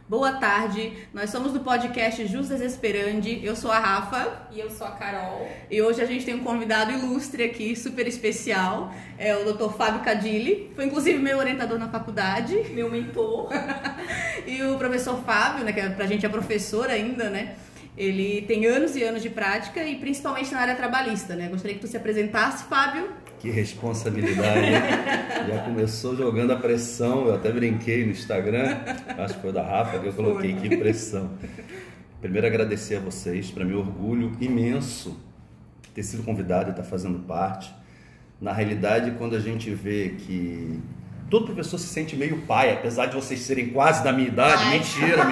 Boa tarde, nós somos do podcast Jus Desesperandi, eu sou a Rafa. E eu sou a Carol. E hoje a gente tem um convidado ilustre aqui, super especial, é o Dr. Fábio Cadilli, foi inclusive meu orientador na faculdade. Meu mentor. E o professor Fábio, né, que pra gente é professor ainda, né? Ele tem anos e anos de prática e principalmente na área trabalhista, né? Gostaria que tu se apresentasse, Fábio. Que responsabilidade. Já começou jogando a pressão, eu até brinquei no Instagram, acho que foi da Rafa que eu coloquei, que pressão. Primeiro agradecer a vocês, para mim orgulho imenso ter sido convidado e estar fazendo parte. Na realidade, quando a gente vê que todo professor se sente meio pai, apesar de vocês serem quase da minha idade. Mentira.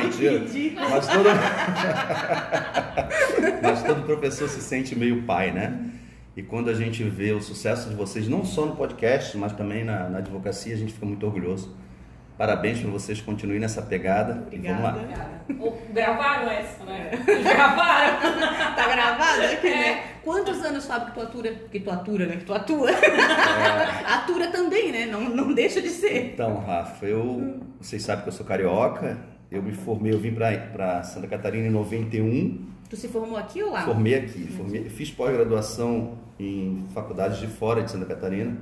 Mas todo professor se sente meio pai, né? E quando a gente vê o sucesso de vocês, não só no podcast, mas também na advocacia, a gente fica muito orgulhoso. Parabéns para vocês, continuem nessa pegada. Obrigada. E vamos lá. Obrigada. Gravaram essa, né? Gravaram. Tá gravado aqui, né? Quantos anos, Fábio, que tu atura, né? Que tu atua. Atura também, né? Não deixa de ser. Então, Rafa, vocês sabem que eu sou carioca. Eu me formei, eu vim para Santa Catarina em 91. Tu se formou aqui ou lá? Formei aqui. Fiz pós-graduação em faculdades de fora de Santa Catarina.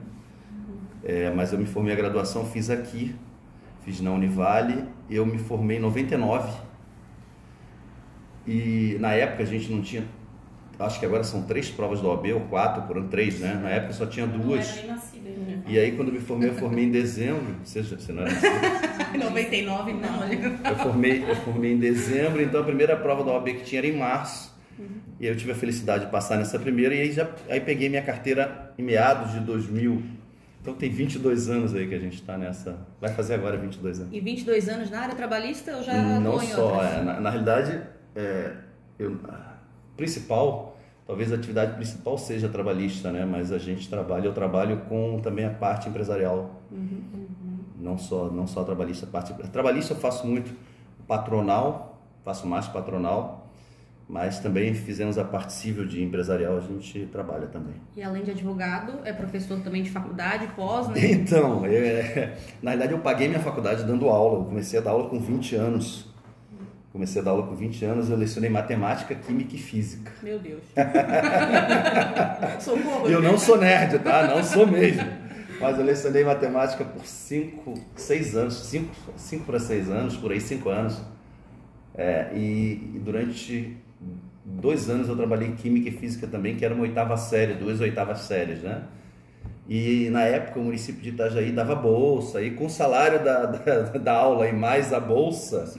Mas eu me formei a graduação, fiz aqui. Fiz na Univale. Eu me formei em 99. E na época a gente não tinha... Acho que agora são 3 provas da OAB, ou 4, por ano 3, né? Na época só tinha 2. Não era nem nascida ainda. E aí quando eu me formei, eu formei em dezembro. Você não era nascido? 99 não, olha. Eu formei em dezembro, então a primeira prova da OAB que tinha era em março. E aí eu tive a felicidade de passar nessa primeira, e aí peguei minha carteira em meados de 2000. Então tem 22 anos aí que a gente está nessa... Vai fazer agora 22 anos. E 22 anos na área trabalhista ou já Não atuou em só, outras? na realidade, principal, talvez a atividade principal seja trabalhista, né? Mas eu trabalho com também a parte empresarial. Não só trabalhista, trabalhista eu faço muito patronal, faço mais patronal, mas também fizemos a parte civil de empresarial, a gente trabalha também. E além de advogado, é professor também de faculdade, pós, né? Então, na realidade eu paguei minha faculdade dando aula, eu comecei a dar aula com 20 anos. Eu lecionei matemática, química e física. Meu Deus. Socorro. Eu não sou nerd, tá? Não sou mesmo. Mas eu lecionei matemática por 5 para 6 anos, por aí 5 anos. E durante 2 anos eu trabalhei em química e física também, que era uma 8ª série, 2 8ª séries, né? E na época o município de Itajaí dava bolsa, e com o salário da aula e mais a bolsa,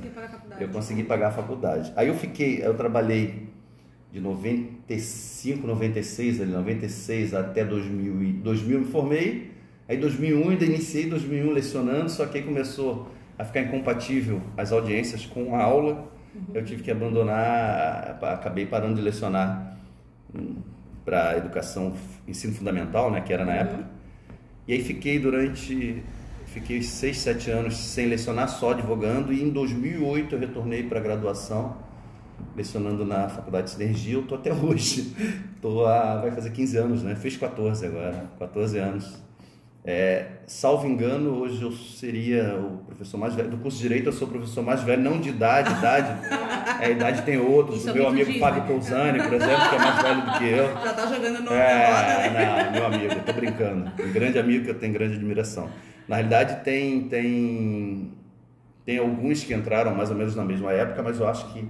eu consegui pagar a faculdade. Aí eu trabalhei de 95, 96 até 2000 me formei. Aí 2001 ainda iniciei 2001 lecionando, só que aí começou a ficar incompatível as audiências com a aula. Eu tive que abandonar, acabei parando de lecionar para educação, ensino fundamental, né, que era na época. E aí fiquei 6, 7 anos sem lecionar, só advogando, e em 2008 eu retornei para a graduação, lecionando na Faculdade de Sinergia. Eu estou até hoje, vai fazer 15 anos, né? Fiz 14 agora, 14 anos. Salvo engano, hoje eu seria o professor mais velho do curso de Direito. Eu sou o professor mais velho, não de idade, a idade tem outros. Isso O meu amigo diz, Fábio né? Pousani, por exemplo, que é mais velho do que eu. Já tá jogando no roda, né? Não, meu amigo, eu tô brincando. Um grande amigo que eu tenho grande admiração. Na realidade, tem alguns que entraram mais ou menos na mesma época, mas eu acho que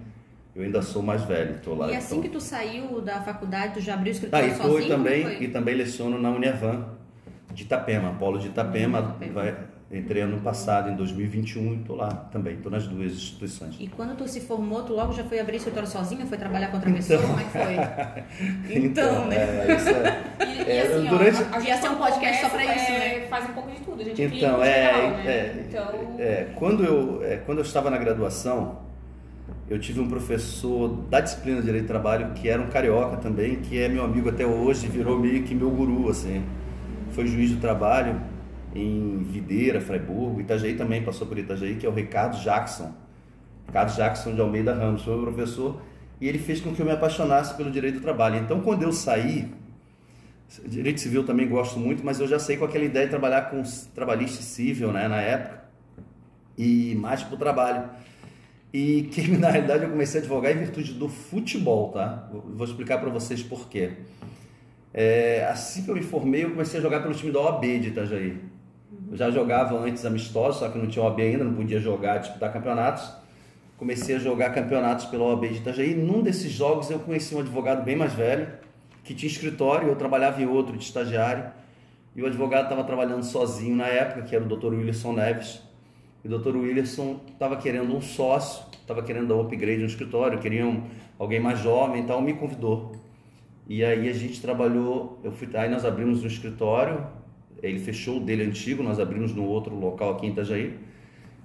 eu ainda sou mais velho. Tô lá, E assim que tu saiu da faculdade, tu já abriu o escritório sozinho? E também leciono na Uniavan de Itapema, Polo de Itapema. Entrei ano passado, em 2021, e estou lá também, estou nas 2 instituições. E quando tu se formou, tu logo já foi abrir escritório sozinho, foi trabalhar com outra pessoa? Como é que foi? Então, né? A gente ia ser um podcast só pra isso, né? Faz um pouco de tudo, a gente então, né? Quando eu estava na graduação, eu tive um professor da disciplina de Direito do Trabalho, que era um carioca também, que é meu amigo até hoje, virou meio que meu guru, assim. Foi juiz do trabalho em Videira, Freiburgo, Itajaí também passou por Itajaí, que é o Ricardo Jackson de Almeida Ramos, foi meu professor, e ele fez com que eu me apaixonasse pelo direito do trabalho. Então, quando eu saí, direito civil também gosto muito, mas eu já saí com aquela ideia de trabalhar com trabalhista civil, né, na época, e mais para o trabalho. E que na realidade eu comecei a advogar em virtude do futebol, tá? Vou explicar para vocês por quê. Assim que eu me formei, eu comecei a jogar pelo time da OAB de Itajaí. Eu já jogava antes amistosos, só que não tinha OAB ainda, não podia jogar, disputar campeonatos. Comecei a jogar campeonatos pela OAB de Itajaí. Num desses jogos eu conheci um advogado bem mais velho, que tinha escritório, eu trabalhava em outro de estagiário. E o advogado estava trabalhando sozinho na época, que era o Dr. Wilson Neves. E o Dr. Wilson estava querendo um sócio, estava querendo dar um upgrade no escritório, queria alguém mais jovem, então me convidou. E aí a gente trabalhou, aí nós abrimos um escritório, ele fechou o dele antigo, nós abrimos no outro local aqui em Itajaí.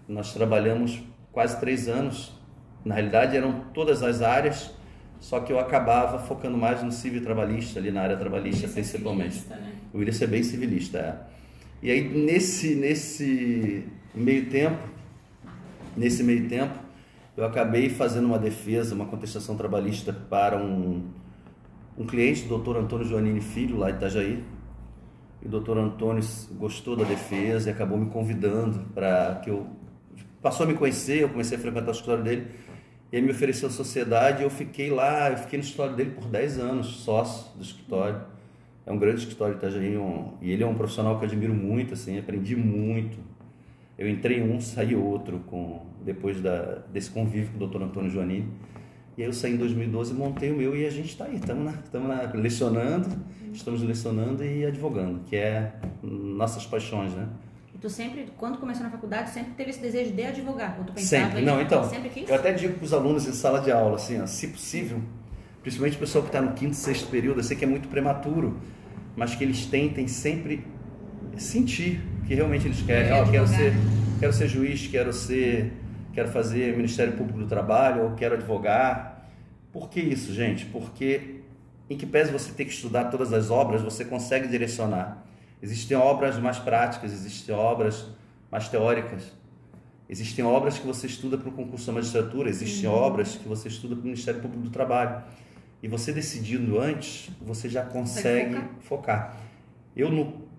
Nós trabalhamos quase 3 anos, na realidade eram todas as áreas, só que eu acabava focando mais no civil trabalhista, ali na área trabalhista principalmente. Né? O Wilson é bem civilista, E aí nesse meio tempo, eu acabei fazendo uma defesa, uma contestação trabalhista para um cliente, o Dr. Antônio Joanini Filho, lá de Itajaí. E o Dr. Antônio gostou da defesa e acabou me convidando para que passou a me conhecer, eu comecei a frequentar o escritório dele. E ele me ofereceu a sociedade e eu fiquei no escritório dele por 10 anos, sócio do escritório. É um grande escritório de Itajaí, e ele é um profissional que eu admiro muito, assim, aprendi muito. Eu entrei em um, saí outro, depois desse convívio com o Dr. Antônio Joanini. E aí eu saí em 2012, montei o meu e a gente está aí, estamos lecionando, estamos lecionando e advogando, que é nossas paixões, né? E tu sempre, quando começou na faculdade, sempre teve esse desejo de advogar? Ou tu pensava sempre, não, então, sempre quis? Eu até digo para os alunos em sala de aula, assim, se possível, principalmente o pessoal que está no 5º, 6º período, eu sei que é muito prematuro, mas que eles tentem sempre sentir que realmente eles querem. Quero ser juiz, quero fazer Ministério Público do Trabalho, ou quero advogar. Por que isso, gente? Porque em que pese você ter que estudar todas as obras, você consegue direcionar. Existem obras mais práticas, existem obras mais teóricas. Existem obras que você estuda para o concurso da magistratura, existem obras que você estuda para o Ministério Público do Trabalho. E você decidindo antes, você já consegue focar. Eu, no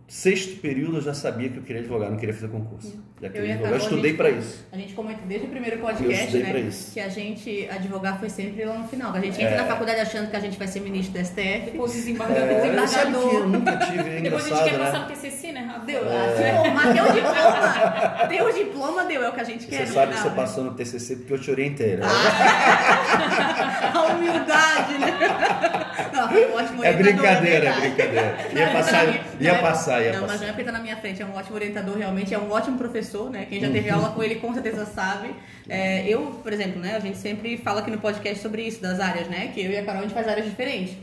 6º período, eu já sabia que eu queria advogar, não queria fazer concurso. Eu estudei para isso. A gente comenta desde o primeiro podcast, né, que a gente advogar foi sempre lá no final. A gente entra na faculdade achando que a gente vai ser ministro do STF, depois desembargador. Sabe que eu nunca tive, é depois engraçado, a gente quer passar no TCC, né, Rafa? Deu o diploma, é o que a gente quer. Você sabe que você passou no TCC porque eu te orientei, né? A humildade, né? Não, foi um ótimo orientador. É brincadeira. Ia passar. Não, mas não é porque tá na minha frente, é um ótimo orientador, realmente, é um ótimo professor, né? Quem já teve aula com ele com certeza sabe. Eu, por exemplo, né? A gente sempre fala aqui no podcast sobre isso, das áreas, né? Que eu e a Carol, a gente faz áreas diferentes.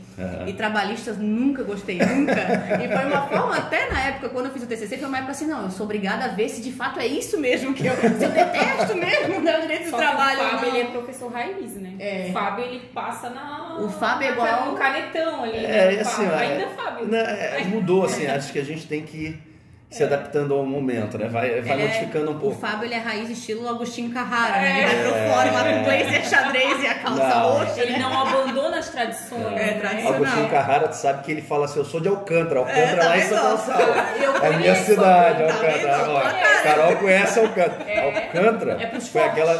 E trabalhistas nunca gostei, nunca. E foi uma forma, até na época, quando eu fiz o TCC, foi uma época assim, não, eu sou obrigada a ver se de fato é isso mesmo, se eu detesto mesmo, né? O direito do trabalho. O Fábio, ele é professor raiz, né? O Fábio, ele passa O Fábio é igual no canetão ali, né? Assim, ainda Fábio. Mudou, assim, acho que a gente tem que ir se adaptando ao momento, né? Vai modificando um pouco. O Fábio, ele é raiz estilo Agostinho Carrara, né? Ele vai pro fórum lá com blazer xadrez e a calça roxa. Ele não abandona as tradições. Tradicional. Agostinho Carrara, tu sabe que ele fala assim, eu sou de Alcântara. Alcântara lá em São Gonçalo. É a minha cidade, Alcântara. Carol conhece Alcântara.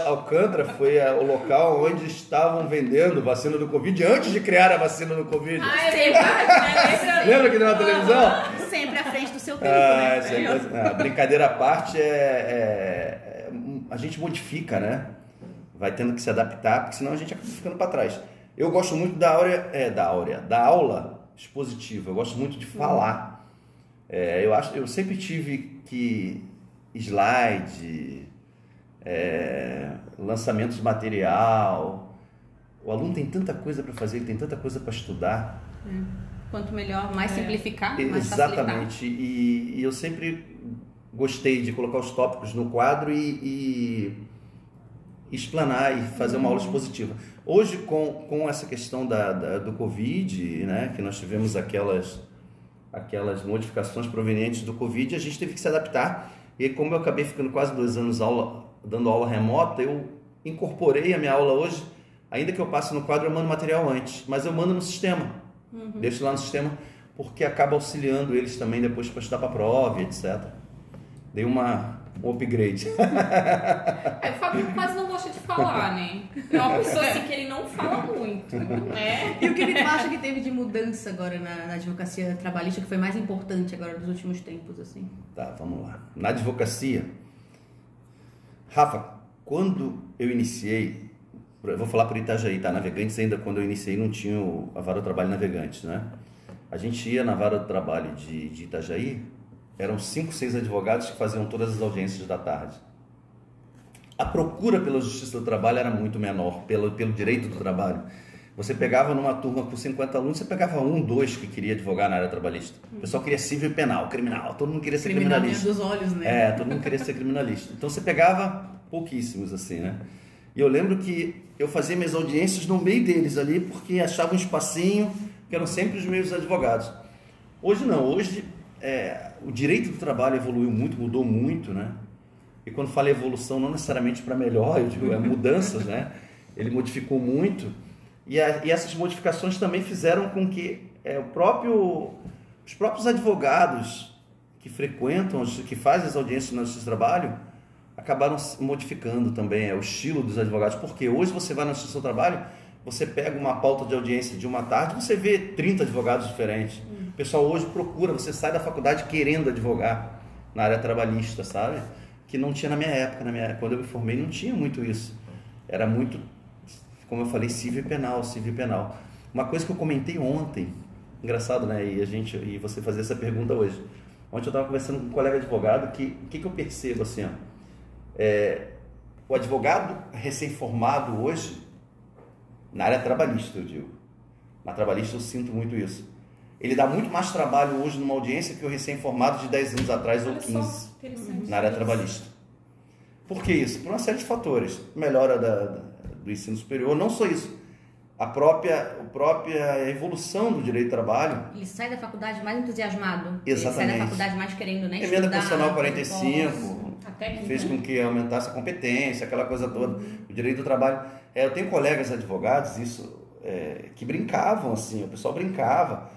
Alcântara foi o local onde estavam vendendo vacina do Covid antes de criar a vacina do Covid. É verdade, né? Lembra que deu na televisão? Sempre à frente do seu tempo, né? Brincadeira à parte, a gente modifica, né? Vai tendo que se adaptar, porque senão a gente acaba ficando para trás. Eu gosto muito da aula expositiva, eu gosto muito de falar. Eu sempre tive que slide, lançamentos de material. O aluno tem tanta coisa para fazer, ele tem tanta coisa para estudar. Quanto melhor, mais simplificar, mais facilitar. Exatamente. Facilitar. E eu sempre gostei de colocar os tópicos no quadro e explanar e fazer uma aula expositiva. Hoje, com essa questão do Covid, né, que nós tivemos aquelas modificações provenientes do Covid, a gente teve que se adaptar. E como eu acabei ficando quase 2 anos dando aula remota, eu incorporei a minha aula hoje, ainda que eu passe no quadro, eu mando material antes, mas eu mando no sistema. Deixo lá no sistema, porque acaba auxiliando eles também depois para estudar para a prova, etc. Dei uma upgrade. O Fábio quase não gosta de falar, né? É uma pessoa assim que ele não fala muito, né? E o que tu acha que teve de mudança agora na advocacia trabalhista, que foi mais importante agora nos últimos tempos, assim? Tá, vamos lá. Na advocacia, Rafa, quando eu iniciei, eu vou falar por Itajaí, tá? Navegantes ainda, quando eu iniciei, não tinha a vara do trabalho Navegantes, né? A gente ia na vara do trabalho de Itajaí, eram 5, 6 advogados que faziam todas as audiências da tarde. A procura pela justiça do trabalho era muito menor, pelo direito do trabalho. Você pegava numa turma com 50 alunos, você pegava 1, 2 que queria advogar na área trabalhista. O pessoal queria civil e penal, criminal, todo mundo queria ser criminalista. Dos olhos, né? Todo mundo queria ser criminalista. Então você pegava pouquíssimos assim, né? E eu lembro que eu fazia minhas audiências no meio deles ali, porque achava um espacinho, que eram sempre os meus advogados. Hoje não, hoje o direito do trabalho evoluiu muito, mudou muito, né? E quando falo evolução, não necessariamente para melhor, eu digo mudanças, né? Ele modificou muito e essas modificações também fizeram com que os próprios advogados que frequentam, que fazem as audiências na Justiça do Trabalho, acabaram modificando também o estilo dos advogados, porque hoje você vai na Justiça do Trabalho, você pega uma pauta de audiência de uma tarde, você vê 30 advogados diferentes. O pessoal hoje procura, você sai da faculdade querendo advogar na área trabalhista, sabe? Que não tinha na minha época. Quando eu me formei, não tinha muito isso. Era muito, como eu falei, civil e penal, civil e penal. Uma coisa que eu comentei ontem, engraçado, né? E você fazer essa pergunta hoje. Ontem eu estava conversando com um colega advogado que o que eu percebo assim, ó, o advogado recém-formado hoje, na área trabalhista, eu digo. Na trabalhista eu sinto muito isso. Ele dá muito mais trabalho hoje numa audiência que o recém-formado de 10 anos atrás ou 15 na área trabalhista. Por que isso? Por uma série de fatores. Melhora do ensino superior, não só isso. A própria evolução do direito do trabalho. Ele sai da faculdade mais entusiasmado. Exatamente. Ele sai da faculdade mais querendo, né? Emenda constitucional 45 técnica, fez com que aumentasse a competência, aquela coisa toda. O direito do trabalho. Eu tenho colegas advogados, que brincavam assim, o pessoal brincava.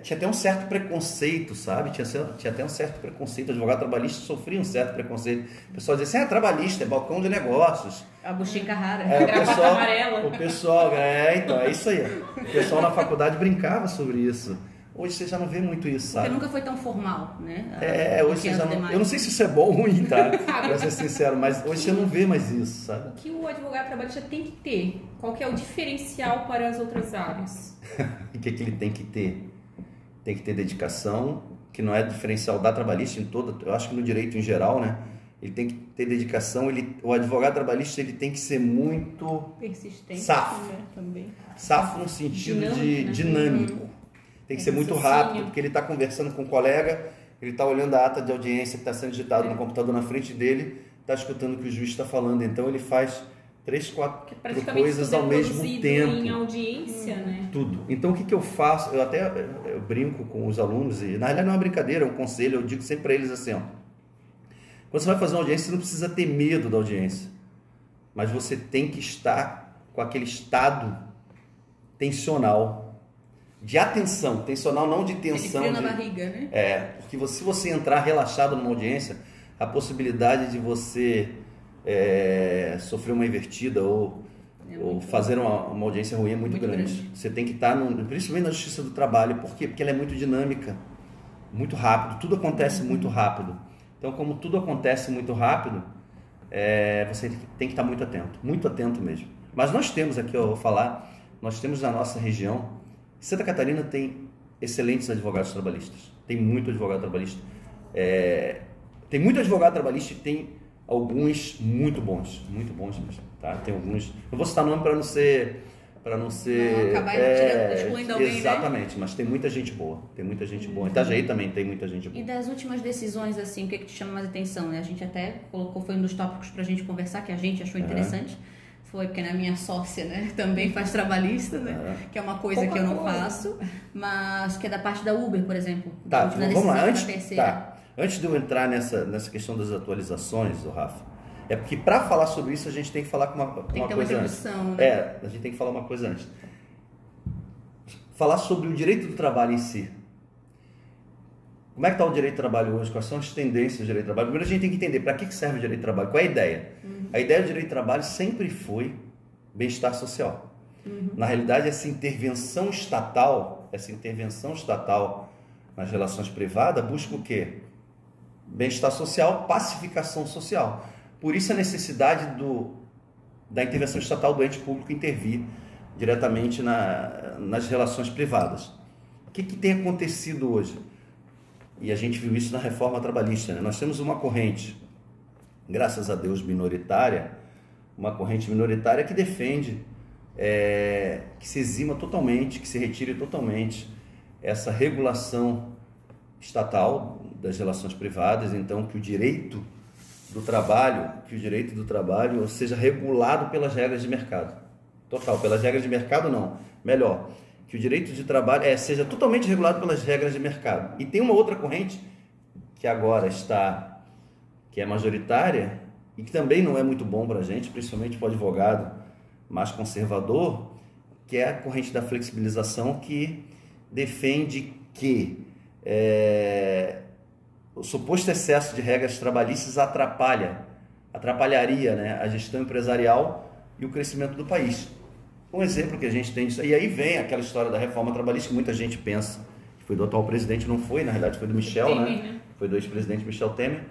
Tinha até um certo preconceito, sabe? Tinha até um certo preconceito. O advogado trabalhista sofria um certo preconceito. O pessoal dizia assim, trabalhista, é balcão de negócios. Agostinho Carrara. Gravata amarela. O pessoal, então, é isso aí. O pessoal na faculdade brincava sobre isso. Hoje você já não vê muito isso, sabe? Porque nunca foi tão formal, né? Hoje você já não... Eu não sei se isso é bom ou ruim, tá? Pra ser sincero, mas hoje você não vê mais isso, sabe? O que o advogado trabalhista tem que ter? Qual que é o diferencial para as outras áreas? O que ele tem que ter? Tem que ter dedicação, que não é diferencial da trabalhista em toda... Eu acho que no direito em geral, né? Ele tem que ter dedicação, o advogado trabalhista ele tem que ser muito... persistente. Safo. Né? Também. Safo no sentido Dinâmico, de né? dinâmico. Tem que ser muito rápido, porque ele está conversando com um colega, ele está olhando a ata de audiência que está sendo digitada no computador na frente dele, está escutando o que o juiz está falando. Então ele faz 3, 4 coisas ao mesmo tempo. Em audiência, né? Tudo. Então o que eu faço? Eu brinco com os alunos, e na realidade não é uma brincadeira, é um conselho, eu digo sempre para eles assim, ó. Quando você vai fazer uma audiência, você não precisa ter medo da audiência, mas você tem que estar com aquele estado tensional, de atenção, tensional não de tensão. Ele na barriga, né? Porque se você entrar relaxado numa audiência, a possibilidade de você sofrer uma invertida ou fazer uma audiência ruim é muito grande. Você tem que estar, principalmente na Justiça do Trabalho, porque ela é muito dinâmica, muito rápido, tudo acontece muito rápido. Então, como tudo acontece muito rápido, você tem que estar muito atento mesmo. Mas nós temos aqui, eu vou falar, nós temos na nossa região, Santa Catarina tem excelentes advogados trabalhistas. Tem muito advogado trabalhista. Tem muito advogado trabalhista e tem alguns muito bons mesmo. Tá? Tem alguns. Não vou citar nome para não ser. Não acabar excluindo alguém. Exatamente, né? Mas tem muita gente boa. Tem muita gente boa. Itajaí também tem muita gente boa. E das últimas decisões, assim, o que te chama mais atenção? Né? A gente até colocou, foi um dos tópicos para a gente conversar, que a gente achou interessante. Foi porque a minha sócia, né, também faz trabalhista, né, que é uma coisa que eu não faço, mas que é da parte da Uber, por exemplo. Tá, vamos lá. Antes de eu entrar nessa questão das atualizações, Rafa, é porque para falar sobre isso a gente tem que falar com uma coisa antes. Né? A gente tem que falar uma coisa antes. Falar sobre o direito do trabalho em si. Como é que está o direito do trabalho hoje? Quais são as tendências do direito do trabalho? Primeiro a gente tem que entender para que serve o direito do trabalho, qual é a ideia? A ideia do direito do trabalho sempre foi bem-estar social. Na realidade, essa intervenção estatal nas relações privadas busca o quê? Bem-estar social, pacificação social. Por isso a necessidade da intervenção estatal do ente público intervir diretamente nas relações privadas. O que tem acontecido hoje? E a gente viu isso na reforma trabalhista, né? Nós temos uma corrente, graças a Deus, minoritária, que defende que se exima totalmente, que se retire totalmente essa regulação estatal das relações privadas, então que o direito do trabalho seja regulado pelas regras de mercado. Total, pelas regras de mercado não, melhor, que o direito de trabalho seja totalmente regulado pelas regras de mercado. E tem uma outra corrente que agora que é majoritária e que também não é muito bom para a gente, principalmente para o advogado mais conservador, que é a corrente da flexibilização, que defende que o suposto excesso de regras trabalhistas atrapalharia, né, a gestão empresarial e o crescimento do país. Um exemplo que a gente tem disso, e aí vem aquela história da reforma trabalhista que muita gente pensa que foi do atual presidente, não foi, na realidade foi do Michel, Temer, né? Foi do ex-presidente Michel Temer,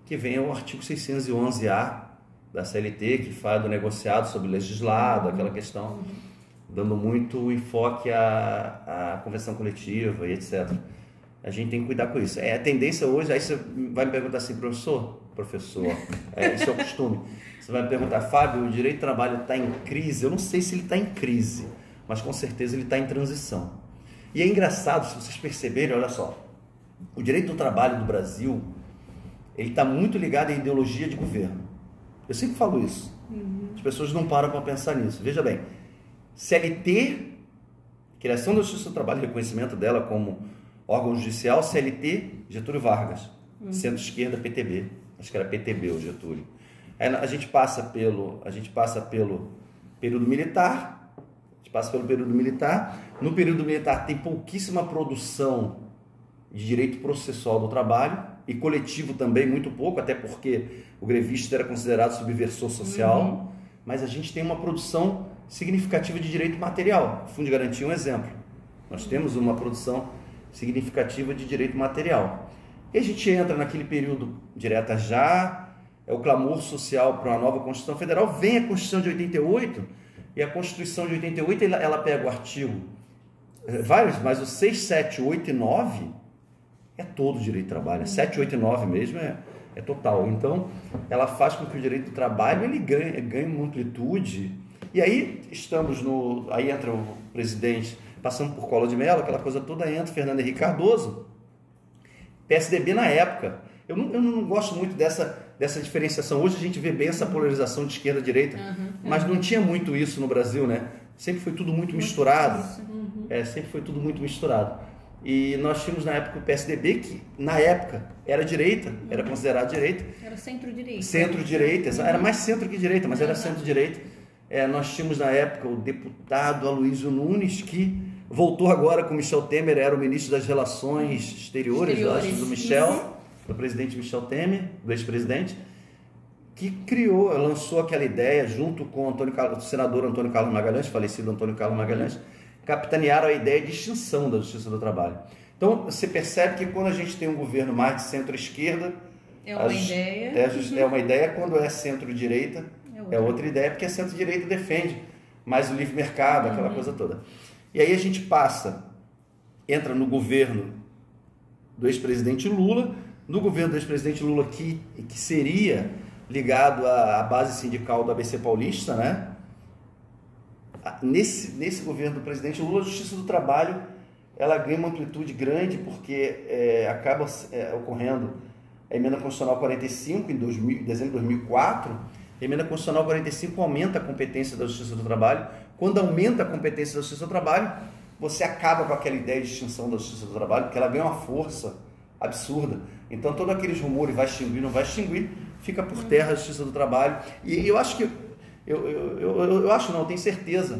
que vem o artigo 611-A da CLT, que fala do negociado sobre legislado, aquela questão, dando muito enfoque à convenção coletiva e etc. A gente tem que cuidar com isso. A tendência hoje, aí você vai me perguntar assim, professor, isso é o costume. Você vai me perguntar, Fábio, o direito do trabalho está em crise? Eu não sei se ele está em crise, mas com certeza ele está em transição. E é engraçado, se vocês perceberem, olha só, o direito do trabalho do Brasil, ele está muito ligado à ideologia de governo. Eu sempre falo isso. As pessoas não param para pensar nisso. Veja bem, CLT, criação da Justiça do Trabalho, reconhecimento dela como órgão judicial, CLT, Getúlio Vargas, centro-esquerda, PTB, acho que era PTB o Getúlio. Aí a gente passa pelo período militar, no período militar tem pouquíssima produção de direito processual do trabalho, e coletivo também muito pouco, até porque o grevista era considerado subversor social, mas a gente tem uma produção significativa de direito material. O Fundo de Garantia é um exemplo. Nós temos uma produção significativa de direito material. E a gente entra naquele período direta já, é o clamor social para uma nova Constituição Federal, vem a Constituição de 88, e a Constituição de 88 ela pega o artigo, vários, mas o 6, 7, 8 e 9 é todo o direito do trabalho, 7, 8 e 9 mesmo é total. Então, ela faz com que o direito do trabalho ele ganhe uma amplitude, e aí aí entra o presidente, passando por Collor de Mello, aquela coisa toda, entra Fernando Henrique Cardoso, PSDB na época. Eu não gosto muito dessa diferenciação. Hoje a gente vê bem essa polarização de esquerda e direita, mas não tinha muito isso no Brasil, né? Sempre foi tudo muito misturado. Sempre foi tudo muito misturado. E nós tínhamos na época o PSDB, que na época era direita, era considerado direita. Era centro-direita. Centro-direita, era mais centro que direita, mas era centro-direita. Nós tínhamos na época o deputado Aloysio Nunes, que voltou agora com Michel Temer, era o ministro das Relações Exteriores. Eu acho, do Michel, do presidente Michel Temer, do ex-presidente, que lançou aquela ideia junto com o senador Antônio Carlos Magalhães, falecido Antônio Carlos Magalhães, capitanearam a ideia de extinção da Justiça do Trabalho. Então, você percebe que quando a gente tem um governo mais de centro-esquerda, é uma ideia, quando é centro-direita, é outra ideia, porque a centro-direita defende mais o livre mercado, aquela coisa toda. E aí a gente entra no governo do ex-presidente Lula, que seria ligado à base sindical do ABC Paulista, né? Nesse governo do presidente Lula, a Justiça do Trabalho ela ganha uma amplitude grande, porque acaba ocorrendo a Emenda Constitucional 45, em dezembro de 2004. A Emenda Constitucional 45 aumenta a competência da Justiça do Trabalho. Quando aumenta a competência da Justiça do Trabalho, você acaba com aquela ideia de extinção da Justiça do Trabalho, porque ela ganha uma força absurda. Então, todos aqueles rumores, vai extinguir, não vai extinguir, fica por terra a Justiça do Trabalho. E eu acho que eu tenho certeza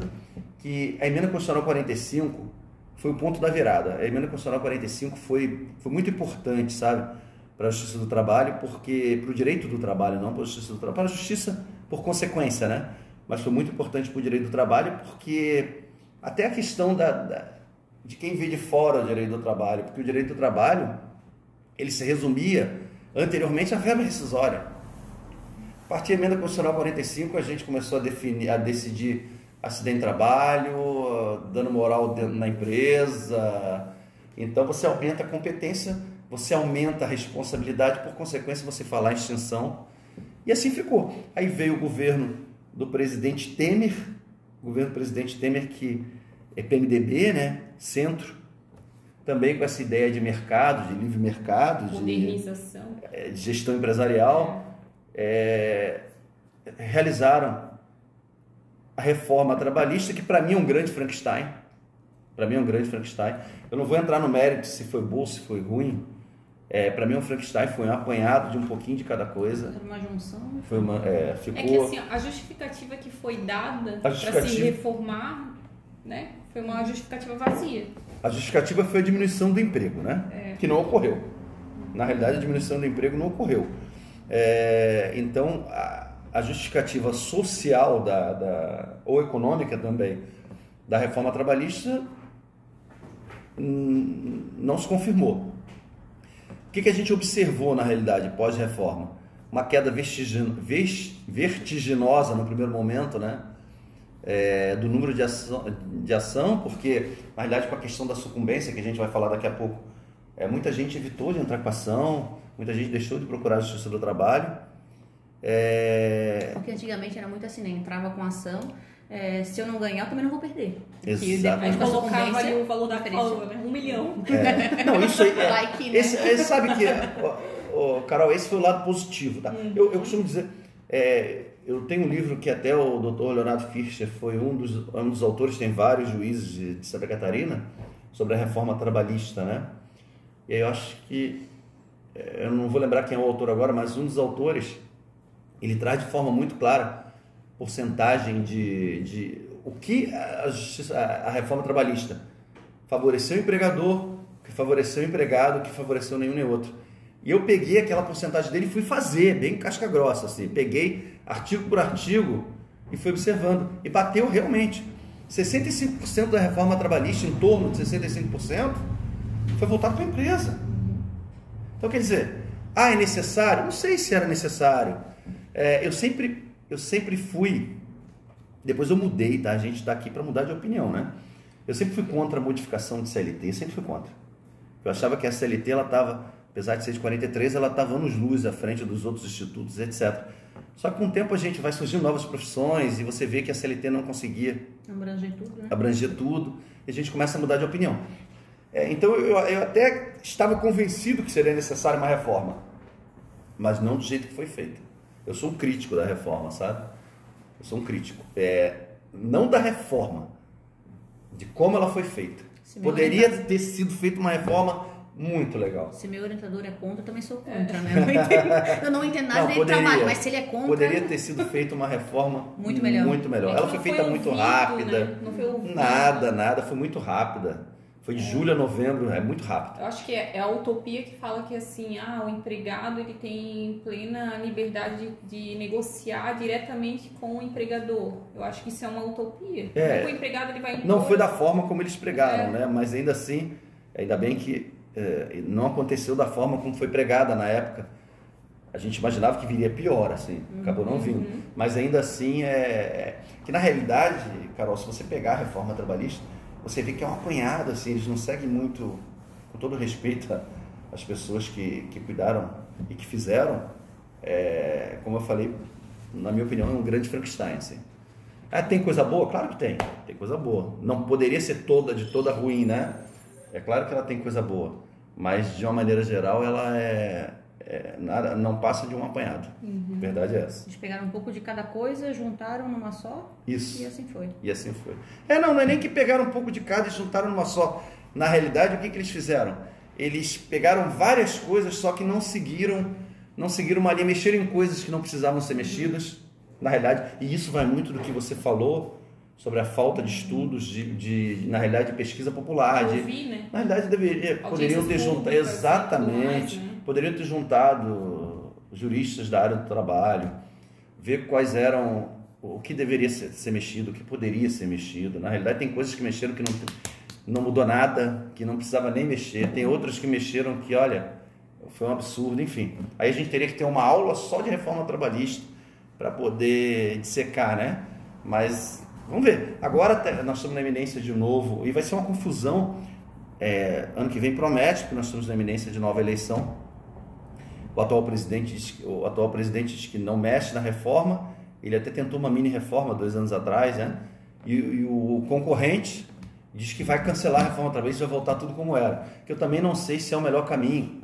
que a Emenda Constitucional 45 foi o ponto da virada. A Emenda Constitucional 45 foi muito importante, sabe, para a Justiça do Trabalho, porque para o direito do trabalho, não para a Justiça do Trabalho, para a Justiça por consequência, né? Mas foi muito importante para o direito do trabalho, porque até a questão de quem vê de fora o direito do trabalho, porque o direito do trabalho, ele se resumia anteriormente à verba rescisória. A partir da Emenda Constitucional 45, a gente começou a decidir acidente de trabalho, dano moral na empresa. Então, você aumenta a competência, você aumenta a responsabilidade, por consequência, você fala em extinção. E assim ficou. Aí veio o governo do presidente Temer, que é PMDB, né? Centro, também com essa ideia de mercado, de livre mercado, modernização, de gestão empresarial, realizaram a reforma trabalhista, que para mim é um grande Frankenstein. Eu não vou entrar no mérito se foi bom, se foi ruim. Para mim é um Frankenstein, foi um apanhado de um pouquinho de cada coisa. Era uma junção. Ficou... É que assim, a justificativa que foi dada para se reformar, né, foi uma justificativa vazia. A justificativa foi a diminuição do emprego, né? Que não ocorreu. Na realidade, a diminuição do emprego não ocorreu. Então, a justificativa social ou econômica também da reforma trabalhista não se confirmou. O que a gente observou na realidade pós-reforma? Uma queda vertiginosa no primeiro momento, né? Do número de ação, porque na realidade com a questão da sucumbência, que a gente vai falar daqui a pouco, muita gente evitou de entrar com ação, muita gente deixou de procurar a Justiça do Trabalho. Porque antigamente era muito assim, né? Entrava com ação, se eu não ganhar, eu também não vou perder. Exatamente. Aí colocava ali o valor da cláusula, né? 1 milhão. Não, isso aí. Like, né? Sabe que, Carol, esse foi o lado positivo, tá? Eu costumo dizer, eu tenho um livro que até o Dr. Leonardo Fischer foi um dos autores, tem vários juízes de Santa Catarina, sobre a reforma trabalhista, né? E aí eu acho que, eu não vou lembrar quem é o autor agora, mas um dos autores, ele traz de forma muito clara porcentagem de o que a reforma trabalhista favoreceu o empregador, que favoreceu o empregado, que favoreceu nenhum nem outro. E eu peguei aquela porcentagem dele e fui fazer, bem casca grossa, assim. Peguei artigo por artigo e fui observando. E bateu realmente. 65% da reforma trabalhista, em torno de 65%, foi voltado para a empresa. Então, quer dizer, é necessário? Não sei se era necessário. Eu sempre fui, depois eu mudei, tá? A gente está aqui para mudar de opinião, né? Eu sempre fui contra a modificação de CLT, sempre fui contra. Eu achava que a CLT, ela estava, apesar de ser de 43, ela estava anos-luz à frente dos outros institutos, etc. Só que com o tempo a gente vai surgindo novas profissões e você vê que a CLT não conseguia abranger tudo, e a gente começa a mudar de opinião. Então eu até estava convencido que seria necessária uma reforma, mas não do jeito que foi feita. Eu sou um crítico da reforma, sabe? Eu sou um crítico. Não da reforma, de como ela foi feita. Poderia ter sido feita uma reforma muito legal. Se meu orientador é contra, eu também sou contra, né? Eu não entendo nada de trabalho, mas se ele é contra... Poderia ter sido feita uma reforma muito melhor. Muito melhor. Ela foi feita muito rápida. Né? Não foi ouvido. Nada. Foi muito rápida. Foi de julho a novembro, é muito rápido. Eu acho que é a utopia que fala que assim, o empregado ele tem plena liberdade de negociar diretamente com o empregador. Eu acho que isso é uma utopia. O empregado ele vai impor... Não foi da forma como eles pregaram, né? Mas ainda assim, ainda bem que não aconteceu da forma como foi pregada na época. A gente imaginava que viria pior, assim, acabou não vindo. Mas ainda assim, que na realidade, Carol, se você pegar a reforma trabalhista, você vê que é um apanhado, assim, eles não seguem muito, com todo respeito às pessoas que cuidaram e que fizeram, como eu falei, na minha opinião, é um grande Frankenstein, assim. Tem coisa boa? Claro que tem coisa boa. Não poderia ser de toda ruim, né? É claro que ela tem coisa boa, mas de uma maneira geral ela nada, não passa de um apanhado. A verdade é essa. Eles pegaram um pouco de cada coisa, juntaram numa só. Isso. E assim foi. Não é nem que pegaram um pouco de cada e juntaram numa só. Na realidade, o que eles fizeram? Eles pegaram várias coisas, só que não seguiram uma linha, mexeram em coisas que não precisavam ser mexidas, na realidade, e isso vai muito do que você falou, sobre a falta de estudos, na realidade, de pesquisa popular. Né? Na realidade, poderiam ter juntado, exatamente, mais, né? Poderiam ter juntado juristas da área do trabalho, ver quais eram, o que deveria ser mexido, o que poderia ser mexido. Na realidade, tem coisas que mexeram que não mudou nada, que não precisava nem mexer. Tem outras que mexeram que, olha, foi um absurdo, enfim. Aí a gente teria que ter uma aula só de reforma trabalhista para poder dissecar, né? Mas vamos ver. Agora nós estamos na iminência de novo, e vai ser uma confusão. Ano que vem promete, porque nós estamos na iminência de nova eleição. O atual presidente diz que não mexe na reforma. Ele até tentou uma mini reforma 2 anos atrás, né? E o concorrente diz que vai cancelar a reforma trabalhista e vai voltar tudo como era. Que eu também não sei se é o melhor caminho.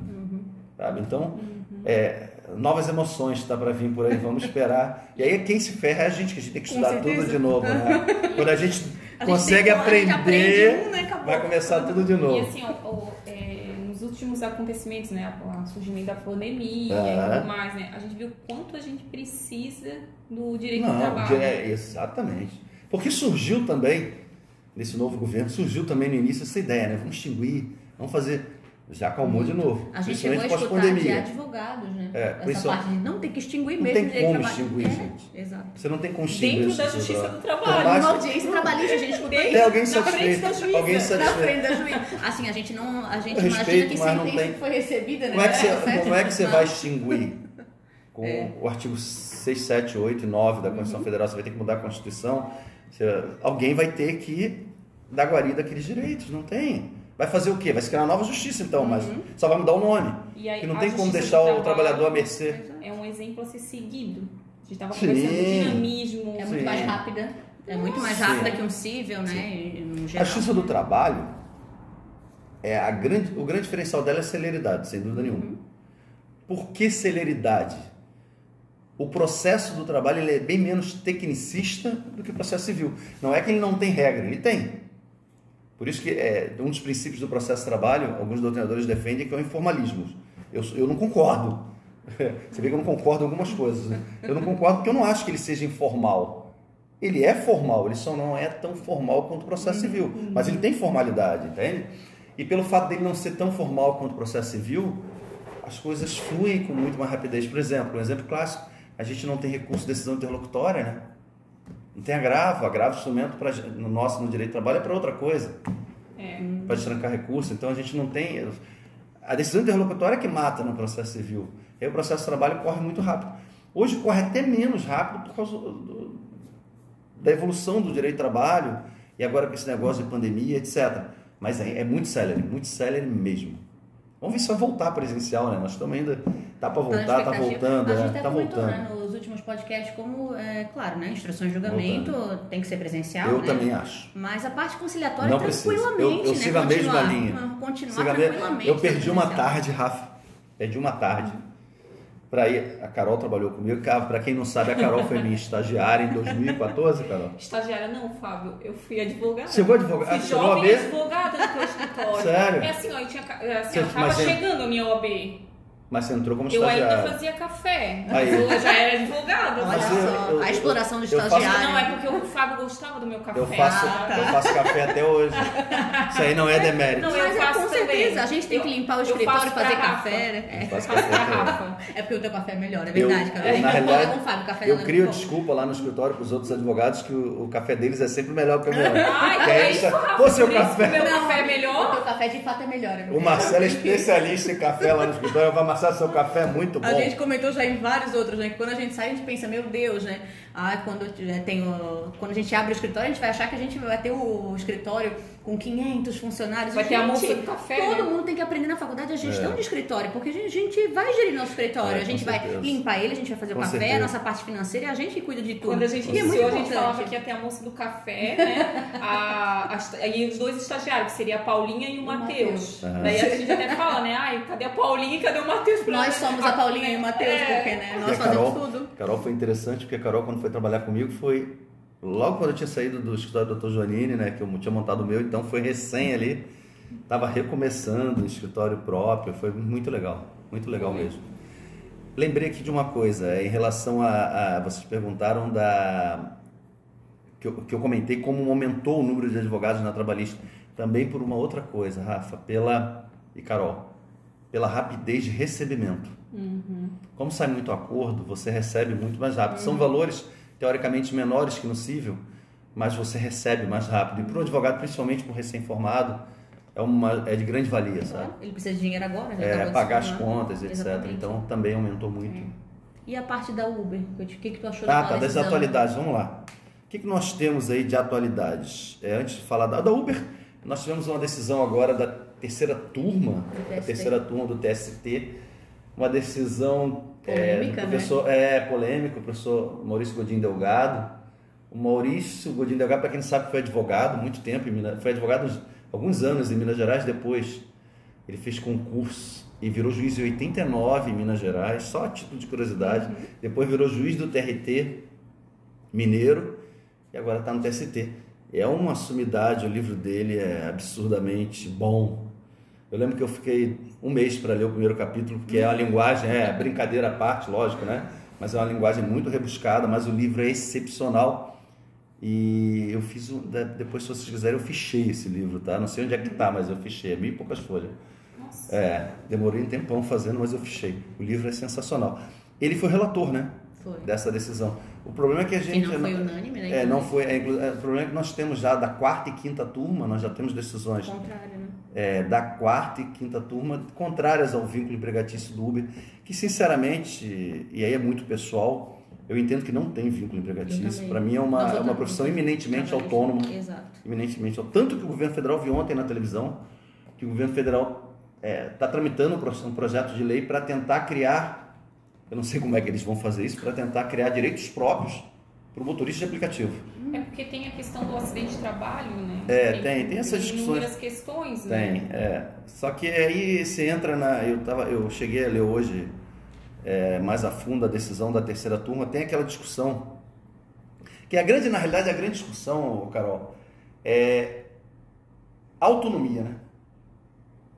Sabe? Então, novas emoções está para vir por aí, vamos esperar. E aí quem se ferra é a gente, que a gente tem que estudar tudo de novo, né? Quando a gente consegue aprender, vai começar tudo de novo. E assim, nos últimos acontecimentos, né, o surgimento da pandemia e tudo mais, né, a gente viu quanto a gente precisa do direito do trabalho. Exatamente. Porque surgiu também, nesse novo governo, surgiu também no início essa ideia, né? Vamos extinguir, vamos fazer... Já acalmou de novo. A gente chegou a escutar de advogados, né? Essa parte de não tem que extinguir mesmo. Não tem como extinguir, gente. Exato. Você não tem como extinguir. Dentro da Justiça do Trabalho. Uma audiência trabalhista, a gente escutou isso. Tem alguém satisfeito. Na frente da juíza. Assim, a gente imagina que sentença foi recebida, né? Como é que você vai extinguir? Com o artigo 6, 7, 8 e 9 da Constituição Federal, você vai ter que mudar a Constituição. Alguém vai ter que dar guarida àqueles direitos. Não tem. Vai fazer o quê? Vai se criar uma nova justiça, então, mas só vai mudar o nome. E aí, que não tem como deixar o trabalhador à mercê. É um exemplo a ser seguido. A gente estava conversando do dinamismo. É muito mais rápida. É muito mais rápida que um cível, né? A Justiça do Trabalho, o grande diferencial dela é a celeridade, sem dúvida nenhuma. Por que celeridade? O processo do trabalho ele é bem menos tecnicista do que o processo civil. Não é que ele não tem regra, ele tem. Por isso que um dos princípios do processo de trabalho, alguns doutrinadores defendem que é o informalismo. Eu não concordo. Você vê que eu não concordo em algumas coisas. Né? Eu não concordo porque eu não acho que ele seja informal. Ele é formal, ele só não é tão formal quanto o processo civil. Mas ele tem formalidade, entende? E pelo fato dele não ser tão formal quanto o processo civil, as coisas fluem com muito mais rapidez. Por exemplo, um exemplo clássico, a gente não tem recurso de decisão interlocutória, né? Não tem agravo instrumento no direito do trabalho é para outra coisa. Para destrancar recurso. Então a gente não tem. A decisão interlocutória é que mata no processo civil. Aí o processo de trabalho corre muito rápido. Hoje corre até menos rápido por causa da evolução do direito do trabalho e agora com esse negócio de pandemia, etc. Mas é muito célere mesmo. Vamos ver se vai voltar presencial, né? Nós estamos ainda. Tá para voltar, tá voltando. A gente até voltando. Né, nos últimos podcasts, como, claro, né? Instruções de julgamento tem que ser presencial. Eu também acho. Mas a parte conciliatória não tranquilamente. Eu sigo a mesma linha. Continuar tranquilamente. Eu perdi uma tarde, Rafa. Perdi uma tarde. Para ir, a Carol trabalhou comigo. Para quem não sabe, a Carol foi minha estagiária em 2014, Carol. Estagiária não, Fábio. Eu fui advogada. Você foi advogada? Fui jovem advogada do teu escritório. Sério? É assim, ó, eu estava chegando a minha OAB. Mas você entrou como estagiária. Eu ainda fazia café. Eu já era advogada. Olha só, a exploração do estagiário. Não, é porque o Fábio gostava do meu café. Eu faço café até hoje. Isso aí não é demérito. Não, mas com certeza. A gente tem que limpar o escritório e fazer café, né? Eu faço café pra Rafa. É porque o teu café é melhor, é verdade, cara. Na realidade, eu crio desculpa lá no escritório para os outros advogados que o café deles é sempre melhor que o meu. Pô, seu café. Meu café é melhor? O teu café de fato é melhor. O Marcelo é especialista em café lá no escritório. Marcelo, seu café é muito bom. A gente comentou já em vários outros, né? Que quando a gente sai, a gente pensa, meu Deus, né? Quando a gente abre o escritório, a gente vai achar que a gente vai ter o escritório com 500 funcionários. Vai ter a moça do café, todo mundo tem que aprender na faculdade a gestão de escritório, porque a gente vai gerir nosso escritório, a gente vai limpar ele, a gente vai fazer o café, a nossa parte financeira, é a gente que cuida de tudo. Quando a gente iniciou, a gente falava que ia ter a moça do café, né? E os 2 estagiários, que seria a Paulinha e o Matheus. Daí a gente até fala, né? Ai, cadê a Paulinha e cadê o Matheus? Nós somos a Paulinha e o Matheus, porque né, nós fazemos tudo. Carol foi interessante, porque a Carol, quando foi trabalhar comigo, foi logo quando eu tinha saído do escritório do Dr. Joanine, né, que eu tinha montado o meu, então foi recém ali, estava recomeçando o escritório próprio, foi muito legal mesmo. Lembrei aqui de uma coisa, em relação vocês perguntaram que eu comentei como aumentou o número de advogados na trabalhista, também por uma outra coisa, Rafa, e Carol, pela rapidez de recebimento. Como sai muito acordo, você recebe muito mais rápido. São valores teoricamente menores que no civil, mas você recebe mais rápido. E para o advogado, principalmente para o recém-formado, é de grande valia, sabe? Ele precisa de dinheiro agora, já pagar as contas, etc. Exatamente. Então também aumentou muito. E a parte da Uber? O que tu achou da das atualidades, vamos lá. O que nós temos aí de atualidades? Antes de falar da Uber, nós tivemos uma decisão agora da terceira turma do TST, uma decisão polêmica, do professor, polêmico, o professor Maurício Godinho Delgado. O Maurício Godinho Delgado, para quem não sabe, foi advogado muito tempo, foi advogado alguns anos em Minas Gerais. Depois ele fez concurso e virou juiz em 89 em Minas Gerais, só a título de curiosidade. Depois virou juiz do TRT mineiro e agora está no TST. É uma sumidade, o livro dele é absurdamente bom. Eu lembro que eu fiquei um mês para ler o primeiro capítulo, porque é uma linguagem, brincadeira à parte, lógico, né? Mas é uma linguagem muito rebuscada, mas o livro é excepcional. E eu fiz, depois se vocês quiserem, eu fichei esse livro, tá? Não sei onde é que tá, mas eu fichei, 1.000 e poucas folhas. Nossa. Demorei um tempão fazendo, mas eu fichei. O livro é sensacional. Ele foi relator, né? Foi. Dessa decisão. O problema é que a gente... não foi unânime, né? Não foi. O problema é que nós temos já da quarta e quinta turma, nós já temos decisões... Contrário, né? Da quarta e quinta turma, contrárias ao vínculo empregatício do Uber, que sinceramente, e aí é muito pessoal, eu entendo que não tem vínculo empregatício. Para mim é uma profissão eminentemente autônoma. Exato. Tanto que o governo federal viu ontem na televisão que o governo federal está tramitando um projeto de lei para tentar criar, eu não sei como é que eles vão fazer isso, para tentar criar direitos próprios para o motorista de aplicativo. É porque tem a questão do acidente de trabalho, né? Tem essas discussões. Inúmeras questões, né? Tem. Só que aí você entra eu cheguei a ler hoje mais a fundo a decisão da terceira turma, tem aquela discussão, que na realidade a grande discussão, Carol, é autonomia, né?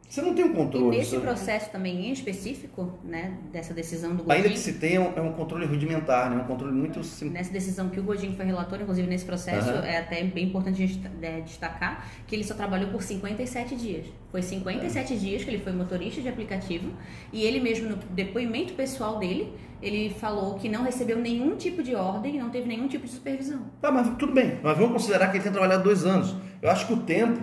Você não tem um controle. E nesse processo também em específico, né, dessa decisão do Godinho... Ainda que se tenha, é um controle rudimentar, né? Um controle muito simples. Nessa decisão que o Godinho foi relator, inclusive nesse processo, é até bem importante a gente destacar que ele só trabalhou por 57 dias. Foi 57 dias que ele foi motorista de aplicativo e ele mesmo, no depoimento pessoal dele, ele falou que não recebeu nenhum tipo de ordem, não teve nenhum tipo de supervisão. Tá, mas tudo bem. Mas vamos considerar que ele tem trabalhado 2 anos. Eu acho que o tempo...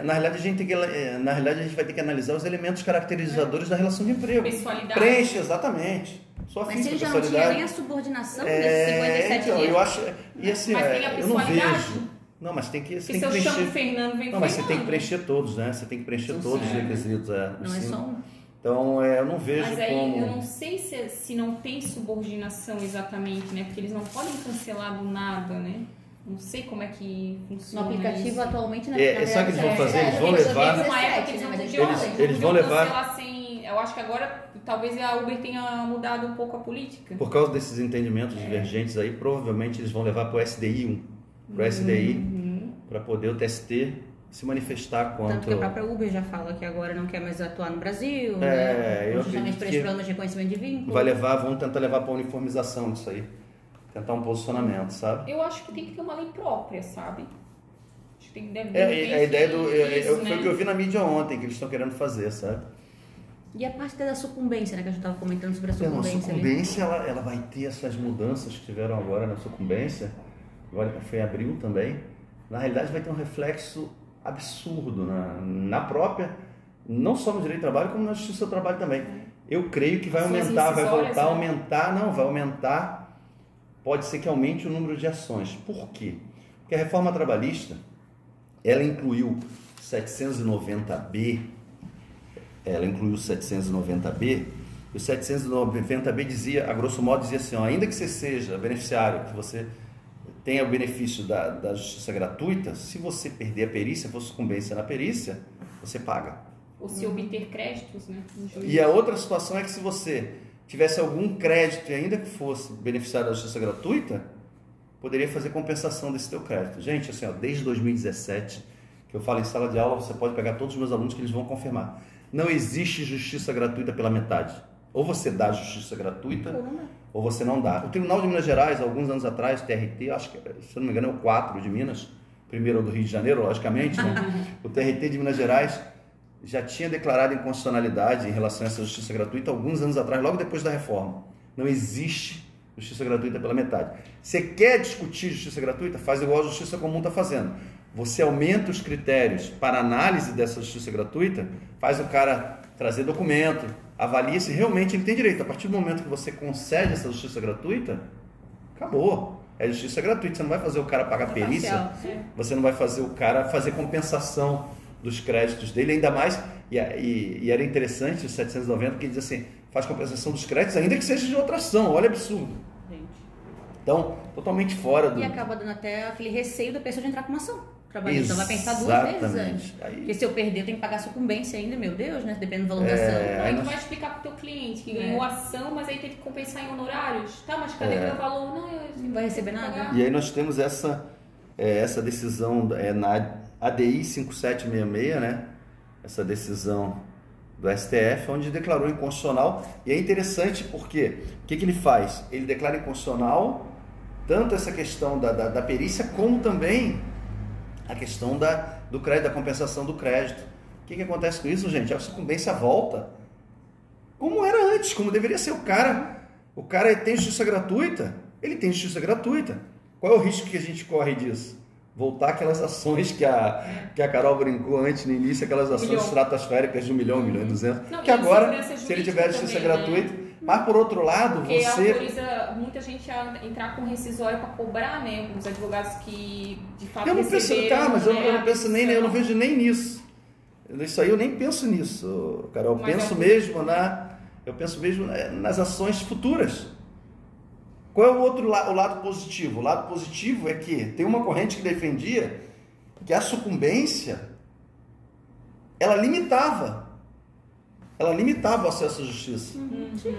na realidade, a gente vai ter que analisar os elementos caracterizadores da relação de emprego. Pessoalidade. Preenche, exatamente. Só mas se ele já não tinha nem a subordinação desses 57 então, dias. Eu acho. E assim, mas tem a eu não pessoalidade. vejo. Não, mas tem que. Se eu chamo Fernando, vem Não, mas você tem que preencher todos, né? Você tem que preencher todos os requisitos. Não é só um. Então, eu não vejo mas aí, como... eu não sei se não tem subordinação exatamente, né? Porque eles não podem cancelar do nada, né? Não sei como é que funciona. No aplicativo isso. atualmente, né? Sabe o que eles vão fazer? Eles vão levar... Uma época eles vão levar... Sem, eu acho que agora talvez a Uber tenha mudado um pouco a política. Por causa desses entendimentos divergentes aí, provavelmente eles vão levar para o SDI 1. Para o SDI, para poder o TST se manifestar quanto... Tanto que a própria Uber já fala que agora não quer mais atuar no Brasil, justamente por esse plano de reconhecimento de vínculo. Vão tentar levar para a uniformização disso aí. Tentar um posicionamento, sabe? Eu acho que tem que ter uma lei própria, sabe? Acho que deve a ideia do... isso, foi o que eu vi na mídia ontem, que eles estão querendo fazer, sabe? E a parte da sucumbência, né? Que a gente estava comentando sobre a sucumbência. A sucumbência, ela vai ter essas mudanças que tiveram agora na sucumbência. Agora foi em abril também. Na realidade vai ter um reflexo absurdo na própria... Não só no direito do trabalho, como na justiça do trabalho também. Eu creio que vai aumentar, vai voltar a aumentar... Não, vai aumentar... Pode ser que aumente o número de ações. Por quê? Porque a reforma trabalhista, ela incluiu 790B, e o 790B dizia, a grosso modo, dizia assim, ainda que você seja beneficiário, que você tenha o benefício da justiça gratuita, se você perder a perícia, for sucumbência na perícia, você paga. Ou se obter créditos, né? E a outra situação é que se você tivesse algum crédito e ainda que fosse beneficiário da justiça gratuita, poderia fazer compensação desse teu crédito. Gente, assim, desde 2017, que eu falo em sala de aula, você pode pegar todos os meus alunos que eles vão confirmar. Não existe justiça gratuita pela metade. Ou você dá justiça gratuita, ou você não dá. O Tribunal de Minas Gerais, alguns anos atrás, o TRT, acho que, se eu não me engano, é o 4 de Minas, primeiro do Rio de Janeiro, logicamente, né? O TRT de Minas Gerais já tinha declarado inconstitucionalidade em relação a essa justiça gratuita alguns anos atrás, logo depois da reforma. Não existe justiça gratuita pela metade. Você quer discutir justiça gratuita? Faz igual a justiça comum está fazendo. Você aumenta os critérios para análise dessa justiça gratuita, faz o cara trazer documento, avalia se realmente ele tem direito. A partir do momento que você concede essa justiça gratuita, acabou. É justiça gratuita. Você não vai fazer o cara pagar perícia, você não vai fazer o cara fazer compensação dos créditos dele, ainda mais, e era interessante o 790, que diz assim, faz compensação dos créditos, ainda que seja de outra ação. Olha, absurdo. Então, totalmente fora do... E acaba dando até aquele receio da pessoa de entrar com uma ação trabalhista. Então vai pensar 2 vezes antes. Porque se eu perder, eu tenho que pagar sucumbência ainda, meu Deus, né? Dependendo do valor da ação. Aí tu vai explicar pro teu cliente que ganhou ação, mas aí teve que compensar em honorários. Tá, mas cadê o meu valor? Não vai receber nada. E aí nós temos essa decisão na ADI 5766, né? Essa decisão do STF, onde declarou inconstitucional. E é interessante porque o que ele faz? Ele declara inconstitucional tanto essa questão da perícia, como também a questão do crédito, da compensação do crédito. O que acontece com isso, gente? A sucumbência volta como era antes, como deveria ser. O cara tem justiça gratuita, ele tem justiça gratuita. Qual é o risco que a gente corre disso? Voltar aquelas ações que a Carol brincou antes no início, aquelas ações estratosféricas de 1 milhão, 1 milhão e 200. Não, que agora, se ele tiver justiça gratuita, né? Mas por outro lado, porque você autoriza muita gente a entrar com rescisório para cobrar, né? Os advogados que de fato receberam, mas eu não penso nem, eu não vejo nem nisso. Isso aí eu nem penso nisso, Carol. Eu penso mesmo nas ações futuras. Qual é o lado positivo? O lado positivo é que tem uma corrente que defendia que a sucumbência ela limitava o acesso à justiça.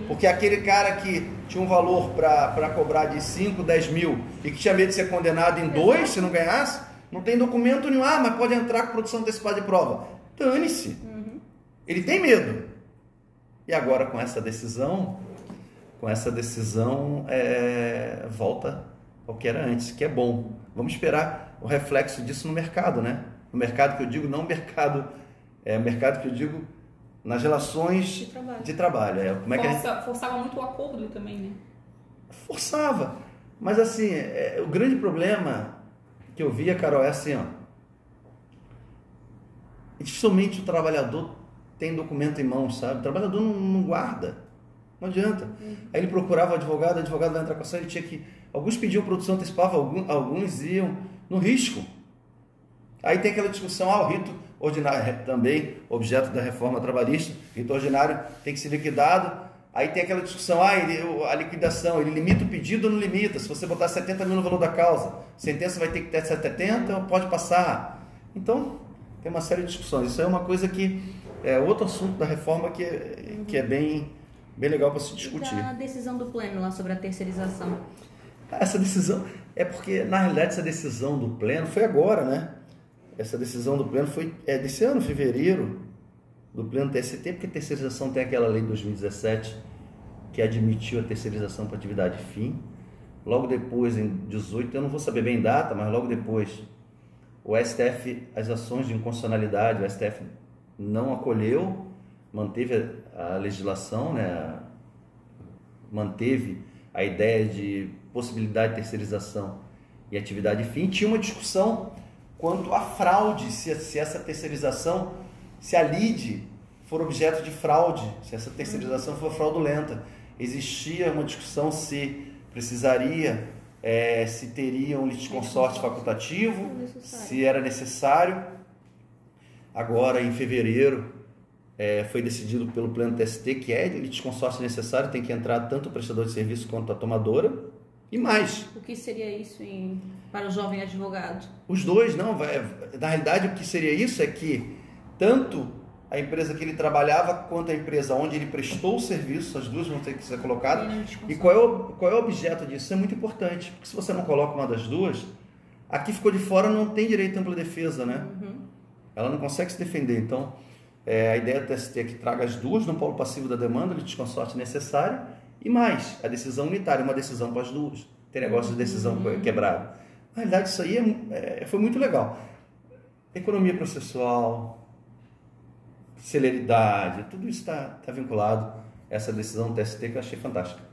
Porque aquele cara que tinha um valor para cobrar de 5, 10 mil e que tinha medo de ser condenado em 2 se não ganhasse, não tem documento nenhum, mas pode entrar com produção antecipada de prova. Dane-se. Ele tem medo. E agora com essa decisão volta ao que era antes, que é bom. Vamos esperar o reflexo disso no mercado, né? No mercado que eu digo, não mercado que eu digo nas relações de trabalho. Como forçava muito o acordo também, né? Forçava. Mas assim, o grande problema que eu via, Carol, é assim, dificilmente o trabalhador tem documento em mãos, sabe? O trabalhador não guarda. Não adianta. Aí ele procurava o advogado vai entrar com ação, ele tinha que... Alguns pediam produção antecipada, alguns iam no risco. Aí tem aquela discussão, o rito ordinário, também objeto da reforma trabalhista, rito ordinário tem que ser liquidado. Aí tem aquela discussão, a liquidação, ele limita o pedido ou não limita? Se você botar 70 mil no valor da causa, sentença vai ter que ter 70 ou pode passar? Então, tem uma série de discussões. Isso é uma coisa que é outro assunto da reforma que é bem legal para se discutir. E a decisão do pleno lá sobre a terceirização? Essa decisão, porque na realidade essa decisão do pleno foi agora, né? Essa decisão do pleno foi desse ano, fevereiro, do pleno TST, porque a terceirização tem aquela lei de 2017 que admitiu a terceirização para atividade fim. Logo depois, em 18, eu não vou saber bem data, mas logo depois, o STF, as ações de inconstitucionalidade, o STF não acolheu, manteve a legislação, né? Manteve a ideia de possibilidade de terceirização e atividade fim. Tinha uma discussão quanto à fraude, se essa terceirização, se a lide for objeto de fraude, se essa terceirização for fraudulenta. Existia uma discussão se precisaria, se teria um litisconsórcio facultativo, se era necessário. Agora, em fevereiro, foi decidido pelo pleno TST que litisconsórcio necessário, tem que entrar tanto o prestador de serviço quanto a tomadora e mais. O que seria isso para o jovem advogado? Os dois, não. Na realidade, o que seria isso é que tanto a empresa que ele trabalhava quanto a empresa onde ele prestou o serviço, as duas vão ter que ser colocadas. E qual é o objeto disso? Isso é muito importante, porque se você não coloca uma das duas, a que ficou de fora não tem direito à ampla defesa, né? Ela não consegue se defender. Então, A ideia do TST é que traga as duas no polo passivo da demanda, o litisconsorte necessário, e mais, a decisão unitária, uma decisão para as duas. Tem negócio de decisão quebrado. Na realidade, isso aí foi muito legal. Economia processual, celeridade, tudo isso está vinculado a essa decisão do TST que eu achei fantástica.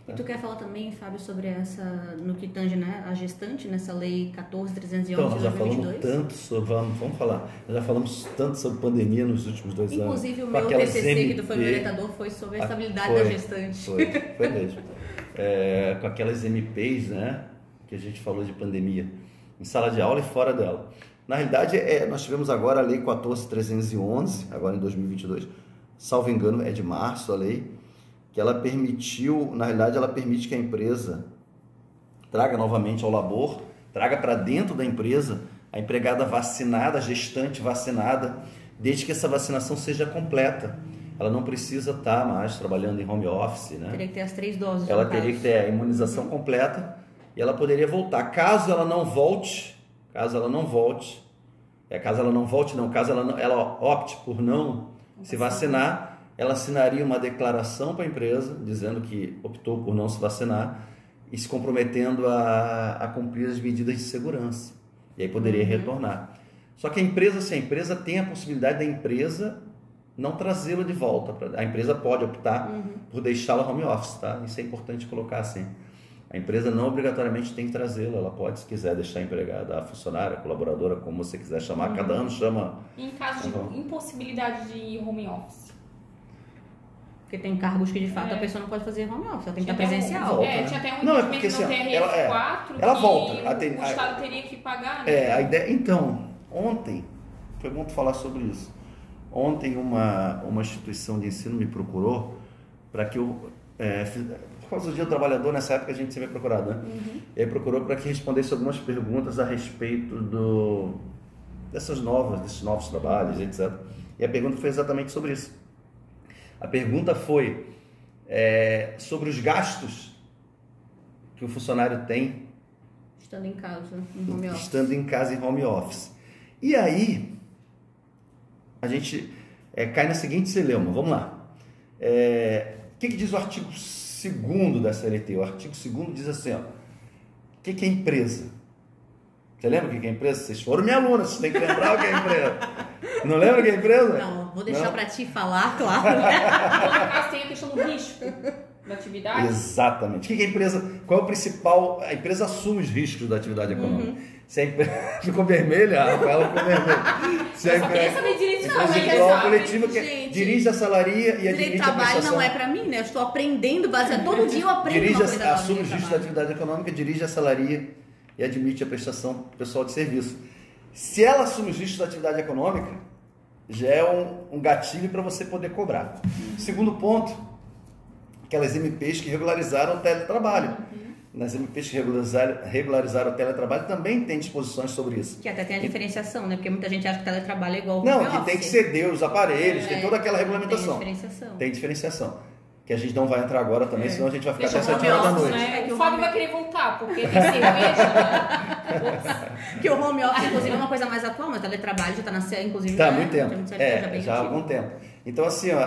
E tu quer falar também, Fábio, sobre essa, no que tange, né, a gestante, nessa lei 14.311 de 2022? Então, nós já falamos tanto sobre, vamos falar, nós já falamos tanto sobre pandemia nos últimos 2 anos. Inclusive o meu TCC, que tu foi meu orientador, foi sobre a estabilidade da gestante. Foi mesmo. Com aquelas MPs, né, que a gente falou de pandemia, em sala de aula e fora dela. Na realidade, nós tivemos agora a lei 14.311, agora em 2022, salvo engano, é de março a lei, que ela permitiu, na realidade, ela permite que a empresa traga novamente ao labor, traga para dentro da empresa a empregada vacinada, a gestante vacinada, desde que essa vacinação seja completa. Ela não precisa estar mais trabalhando em home office, né? Teria que ter as 3 doses. Ela teria que ter a imunização completa e ela poderia voltar. Caso ela não volte, caso ela opte por não se vacinar, ela assinaria uma declaração para a empresa, dizendo que optou por não se vacinar e se comprometendo a cumprir as medidas de segurança. E aí poderia retornar. Só que se a empresa tem a possibilidade da empresa não trazê-la de volta. A empresa pode optar por deixá-la home office, tá? Isso é importante colocar assim. A empresa não obrigatoriamente tem que trazê-la, ela pode, se quiser, deixar a empregada, a funcionária, a colaboradora, como você quiser chamar, cada ano chama. Em caso de impossibilidade de home office? Porque tem cargos que, de fato, a pessoa não pode fazer home office, ela tem que estar presencial. Tinha até um investimento no TRF4 ela volta. O Estado teria que pagar, né? A ideia, então, ontem, foi bom tu falar sobre isso. Ontem uma instituição de ensino me procurou para que eu, por causa do Dia do Trabalhador, nessa época a gente sempre é procurado, né? E aí procurou para que respondesse algumas perguntas a respeito desses novos trabalhos, etc. E a pergunta foi exatamente sobre isso. A pergunta foi sobre os gastos que o funcionário tem estando em casa, em home office. Estando em casa em home office. E aí, a gente cai na seguinte celeuma. Vamos lá. O que diz o artigo 2º da CLT? O artigo 2º diz assim, ó, o que é empresa? Você lembra o que é empresa? Vocês foram minha aluna, vocês têm que lembrar o que é empresa. Não lembra o que é empresa? Não, vou deixar para ti falar, claro. Então, no caso, tem a questão do risco da atividade. Exatamente. O que é empresa? Qual é o principal? A empresa assume os riscos da atividade econômica. Se a empresa ficou vermelha, a Rafaela ficou vermelha. Se eu só queria saber direito não, mas é coletiva que dirige, assalaria e admite a prestação. Trabalho não é para mim, né? Eu estou aprendendo, todo dia eu aprendo assume os riscos da atividade econômica, dirige a salaria e admite a prestação pessoal de serviço. Se ela assume os riscos da atividade econômica, já é um gatilho para você poder cobrar. Segundo ponto, aquelas MPs que regularizaram o teletrabalho. Nas MPs que regularizaram o teletrabalho também tem disposições sobre isso. Que até tem a diferenciação, né? Porque muita gente acha que teletrabalho é igual ao home office. Que tem que ceder os aparelhos, tem toda aquela regulamentação. Tem diferenciação. Que a gente não vai entrar agora também, senão a gente vai ficar até 7 horas da noite. Né? O Fábio vai querer voltar, porque tem cerveja, né? Que o home office, inclusive, é uma coisa mais atual, mas o teletrabalho já está nascendo, inclusive. Está há muito tempo. Já há algum tempo. Então, assim, ó,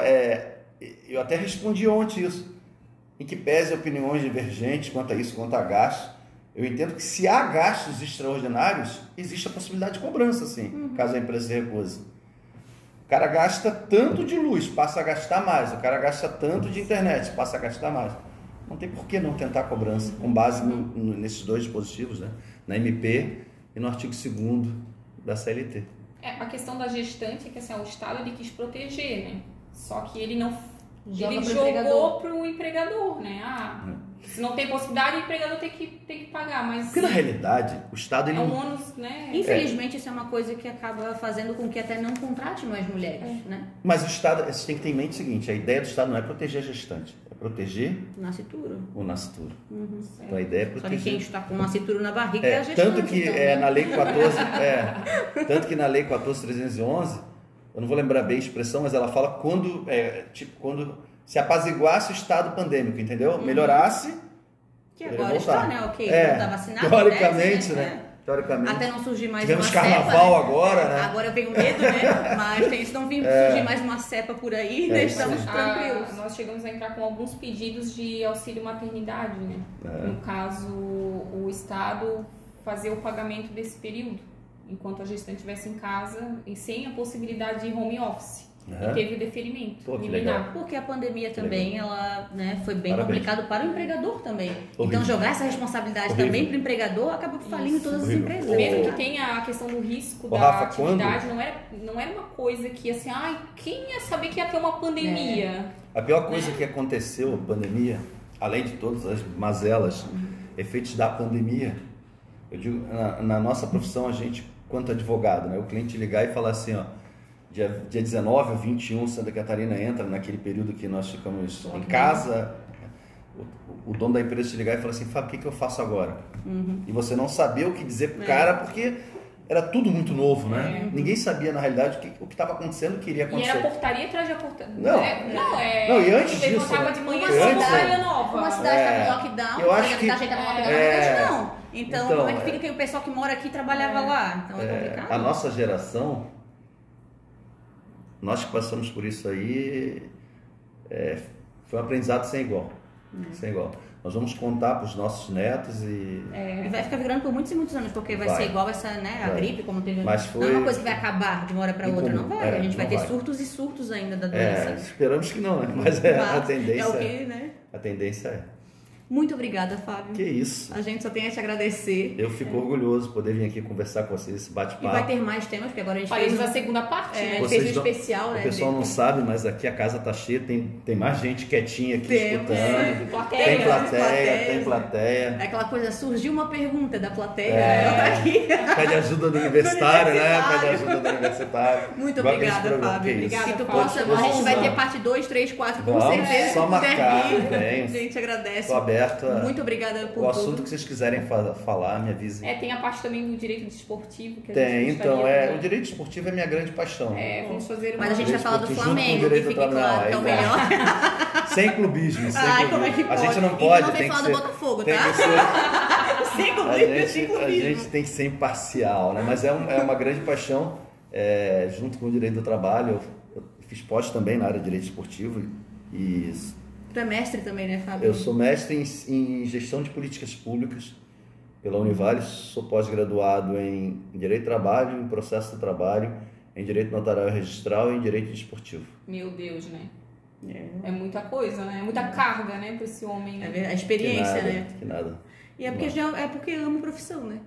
eu até respondi ontem isso. Em que pese opiniões divergentes quanto a isso, quanto a gastos, eu entendo que se há gastos extraordinários, existe a possibilidade de cobrança, sim, caso a empresa se recuse. O cara gasta tanto de luz, passa a gastar mais. O cara gasta tanto de internet, passa a gastar mais. Não tem por que não tentar a cobrança, com base nesses dois dispositivos, né? Na MP e no artigo 2º da CLT. A questão da gestante é que assim, o Estado ele quis proteger, né? Só que ele não... Ele jogou para o empregador, né? Se não tem possibilidade, o empregador tem que pagar, mas... Porque na realidade, o Estado... Ele... É um ônus, né? Infelizmente, isso é uma coisa que acaba fazendo com que até não contrate mais mulheres, né? Mas o Estado, você tem que ter em mente o seguinte, a ideia do Estado não é proteger a gestante, é proteger... O nascituro. Então a ideia é proteger... Só que quem está com o nascituro na barriga é a gestante. Tanto que na lei 14... tanto que na lei 14.311... Eu não vou lembrar bem a expressão, mas ela fala quando se apaziguasse o estado pandêmico, entendeu? Melhorasse, que agora está, né? Ok, está vacinado. Teoricamente, né? teoricamente. Até não surgir mais tivemos uma carnaval cepa, agora, né? Agora eu tenho medo, né? Mas se não vir surgir mais uma cepa por aí, estamos tranquilos. Nós chegamos a entrar com alguns pedidos de auxílio maternidade, né? No caso, o Estado fazer o pagamento desse período, enquanto a gestante estivesse em casa e sem a possibilidade de home office. E teve o deferimento. Pô, que legal. Porque a pandemia também, ela, né, foi bem Parabéns. complicado para o empregador também. Horrível. Então jogar essa responsabilidade também para o empregador acaba falindo todas as empresas. Mesmo que tenha a questão do risco da Rafa, atividade, não era uma coisa que assim, quem ia saber que ia ter uma pandemia? A pior coisa que aconteceu na pandemia, além de todas as mazelas, efeitos da pandemia, eu digo, na nossa profissão, a gente, quanto advogado, né, o cliente ligar e falar assim, ó, dia 19 ou 21, Santa Catarina entra naquele período que nós ficamos em casa, o dono da empresa te ligar e falar assim, Fábio, o que eu faço agora? E você não saber o que dizer pro cara, porque era tudo muito novo, né? Ninguém sabia, na realidade, o que estava acontecendo, o que iria acontecer. E era portaria atrás de portaria. Não, e antes disso... Levantava de manhã, uma cidade estava em lockdown, eu acho que... a gente estava em lockdown, não. Então, como é que fica que o pessoal que mora aqui trabalhava lá? Então é complicado. A nossa geração, nós que passamos por isso aí, foi um aprendizado sem igual. Sem igual. Nós vamos contar para os nossos netos e... E vai ficar virando por muitos e muitos anos, porque vai ser igual essa, né, a gripe, como teve... Mas foi... Não é uma coisa que vai acabar de uma hora para outra, não vai. A gente vai ter vai. surtos e surtos ainda da doença. Esperamos que não, né? Mas a tendência... É o que, né? A tendência é... Muito obrigada, Fábio. Que isso. A gente só tem a te agradecer. Eu fico orgulhoso de poder vir aqui conversar com vocês, esse bate-papo. E vai ter mais temas, porque agora a gente fez a segunda parte, né? A gente fez um especial, né? O pessoal não sabe, mas aqui a casa tá cheia, tem mais gente quietinha aqui escutando. Tem plateia. É aquela coisa, surgiu uma pergunta da plateia, ela tá aqui. Pede ajuda do universitário, né? Pede ajuda do universitário. Muito obrigada, Fábio. Obrigada, Se tu possa, a gente vai ter parte 2, 3, 4, com certeza. Só marcar, a gente agradece. Tô aberto a... Muito obrigada por o assunto que vocês quiserem falar, me avisem. Tem a parte também do direito desportivo. Que o direito esportivo é minha grande paixão. Vamos fazer Mas a gente vai falar do Flamengo, que fique claro que é o melhor. Sem clubismo, como é que pode? A gente não pode, tem que falar do Botafogo, tem tá? Que ser, sem clubismo. A gente tem que ser imparcial, né? Mas é uma grande paixão, junto com o direito do trabalho. Eu fiz pós também na área de direito esportivo e... Tu é mestre também, né, Fábio? Eu sou mestre em gestão de políticas públicas pela Univale, sou pós-graduado em Direito do Trabalho, em Processo do Trabalho, em Direito Notarial e Registral e em Direito Desportivo. Meu Deus, né? É muita coisa, né? É muita carga, né, para esse homem, né? A experiência, né? Que nada. E é porque ama a profissão, né?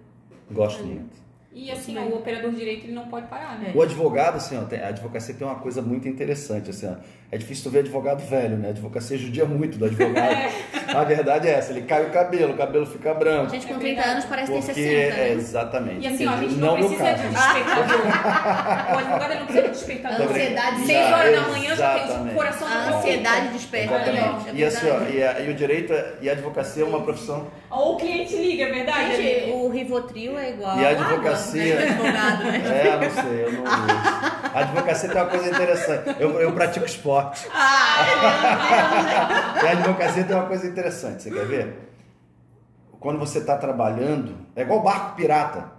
Gosto muito. E assim, o operador de direito ele não pode parar, né? O advogado, assim, a advocacia tem uma coisa muito interessante, assim, é difícil tu ver advogado velho, né? A advocacia judia muito do advogado. A verdade é essa, ele cai o cabelo fica branco. A gente com 30 anos parece ter 60, né? Exatamente. E assim, a gente não precisa de despertador. O advogado ele não precisa de despertador. A ansiedade, 6 horas da manhã já tem o coração a ansiedade desperta. Exatamente. E assim, e o direito e a advogacia é uma profissão... Ou o cliente liga, é verdade? Gente, o Rivotril é igual e a advocacia... né? Não sei, eu não uso. A advocacia tem uma coisa interessante. Eu pratico esporte. E a advocacia tem uma coisa interessante, você quer ver? Quando você está trabalhando, é igual barco pirata.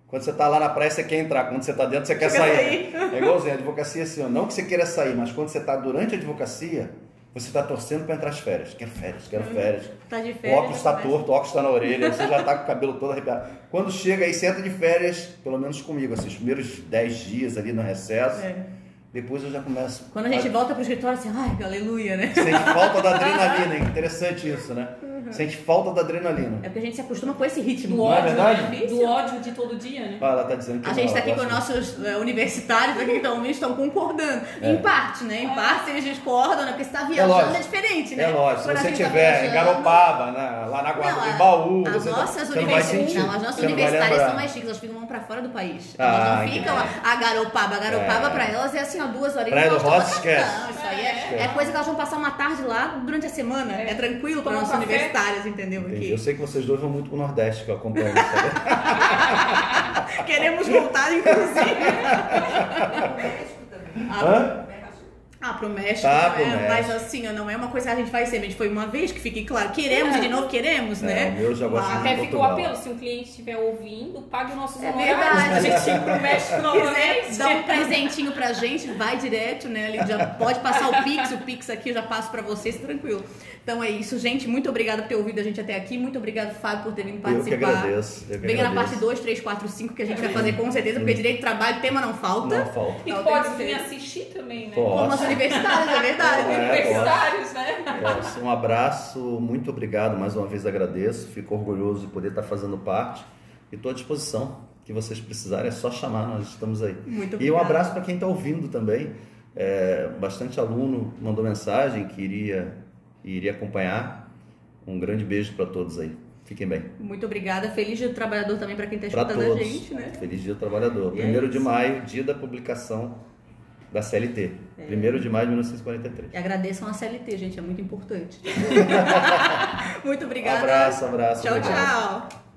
Quando você está lá na praia, você quer entrar. Quando você está dentro, você quer sair. É igualzinho, a advocacia assim, não que você queira sair, mas quando você está durante a advocacia, você está torcendo para entrar as férias. Quero férias. Tá de férias. O óculos está torto, o óculos está na orelha, você já está com o cabelo todo arrepiado. Quando chega aí, senta de férias, pelo menos comigo, assim, os primeiros 10 dias ali no recesso, depois eu já começo... Quando a gente volta pro escritório, assim, ai, aleluia, né? Sente falta da adrenalina, hein? Interessante isso, né? Sente falta da adrenalina. É porque a gente se acostuma com esse ritmo. Do ódio, né? Do ódio de todo dia, né? Ela tá dizendo que a gente está aqui com nossos universitários aqui que estão concordando. Em parte, né? Em parte eles discordam, né? Porque você está viajando, é diferente, né? É lógico. Se você estiver em Garopaba, né? Lá na Guarda do Baú, as nossas universitárias são mais chiques, elas ficam para fora do país. Elas não ficam a Garopaba. A Garopaba para elas é assim, ó, 2 horas. Praia do Rosa, esquece. Não, isso aí é coisa que elas vão passar uma tarde lá durante a semana. É tranquilo para nossos universitários, entendeu? Eu sei que vocês dois vão muito pro Nordeste, que eu acompanho. Queremos voltar, inclusive. pro México, México. Mas assim, não é uma coisa que a gente vai ser, a gente foi uma vez, que fique claro. Queremos e de novo queremos, né? Eu já gosto Até de ficou o apelo, se um cliente estiver ouvindo, pague os nossos honorários pra gente ir pro México novamente. Dá um presentinho pra gente, vai direto, né? Ali já pode passar o Pix aqui eu já passo pra vocês, tranquilo. Então é isso, gente. Muito obrigada por ter ouvido a gente até aqui. Muito obrigado, Fábio, por ter vindo participar. Eu que agradeço. Venha na parte 2, 3, 4, 5, que a gente vai fazer com certeza, porque direito de trabalho, tema não falta. Não falta. E pode vir assistir também, né? Como as universitárias, é verdade. Universitários, né? Um abraço, muito obrigado. Mais uma vez agradeço. Fico orgulhoso de poder estar fazendo parte. E estou à disposição. O que vocês precisarem é só chamar, nós estamos aí. Muito obrigado. E um abraço para quem está ouvindo também. Bastante aluno mandou mensagem que iria acompanhar. Um grande beijo para todos aí. Fiquem bem. Muito obrigada. Feliz Dia do Trabalhador também para quem está escutando a gente, né? Feliz Dia do Trabalhador. 1º de maio, dia da publicação da CLT. 1º de maio de 1943. E agradeçam a CLT, gente, é muito importante. Muito obrigada. Abraço. Tchau, obrigado. tchau.